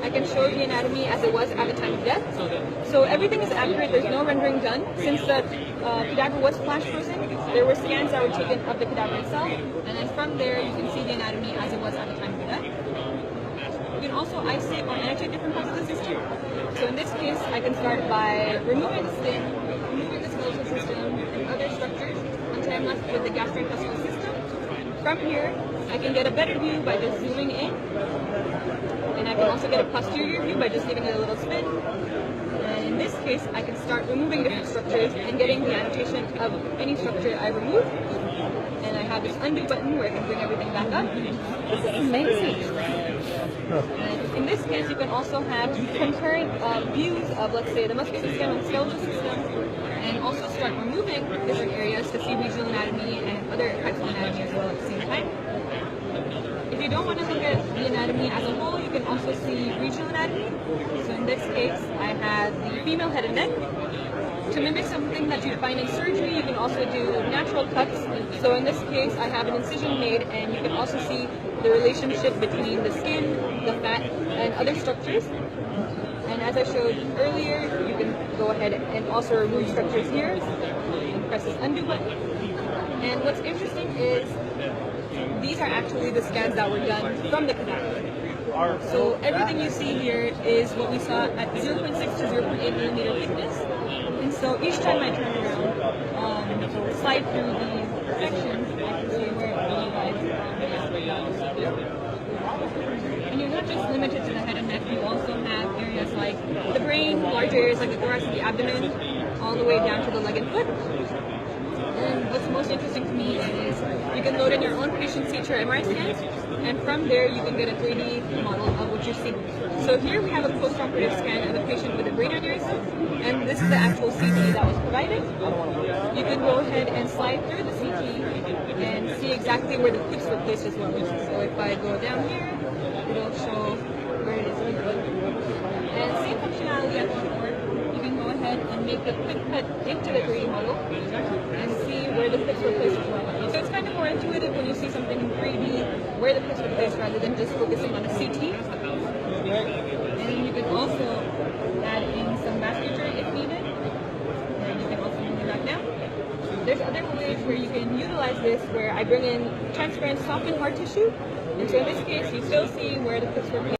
I can show the anatomy as it was at the time of death. So everything is accurate. There's no rendering done. Since the cadaver was flash frozen, there were scans that were taken of the cadaver itself, and then from there you can see the anatomy as it was at the time of death. You can also isolate or annotate different parts of the system. So in this case, I can start by removing the skin, removing the skeletal system, and other structures until I'm left with the gastrointestinal system. From here, I can get a better view by just zooming in, and I can also get a posterior view by just giving it a little spin. And in this case, I can start removing different structures and getting the annotation of any structure I remove. And I have this undo button where I can bring everything back up. This is amazing. And in this case, you can also have concurrent views of, let's say, the muscular system and skeletal system, and also start removing different areas to see regional anatomy and other types of anatomy as well at the same time. If you don't want to look at the anatomy as a whole, you can also see regional anatomy. So in this case, I have the female head and neck. To mimic something that you find in surgery, you can also do natural cuts. So in this case, I have an incision made, and you can also see the relationship between the skin, the fat, and other structures. And as I showed earlier, you can go ahead and also remove structures here and press this undo button. And what's interesting is these are actually the scans that were done from the cadaver. So everything you see here is what we saw at 0.6 to 0.8 millimeter thickness. And so each time I turn around, slide through the sections, I can see where it lies. And you're not just limited to the head and neck, you also have areas like the brain, large areas like the thorax and the abdomen, all the way down to the leg and foot. And what's most interesting to me is you can load in your own patient's CT or MRI scans, and from there you can get a 3D model of what you're seeing. So here we have a post-operative scan of the patient with a brain aneurysm, and this is the actual CT that was provided. You can go ahead and slide through the CT and see exactly where the clips were placed as well. So if I go down here, it'll show where it is here. And same functionality as before. You can go ahead and make a quick cut into the 3D model and see where the clips were placed as well. So it's kind of more intuitive when you see something in 3D, where the clips were placed rather than just focusing on a CT. And you can also add in some vasculature if needed. And you can also move it back down. There's other ways where you can utilize this where I bring in transparent, soft, and hard tissue. And so in this case, you still see where the clips were placed.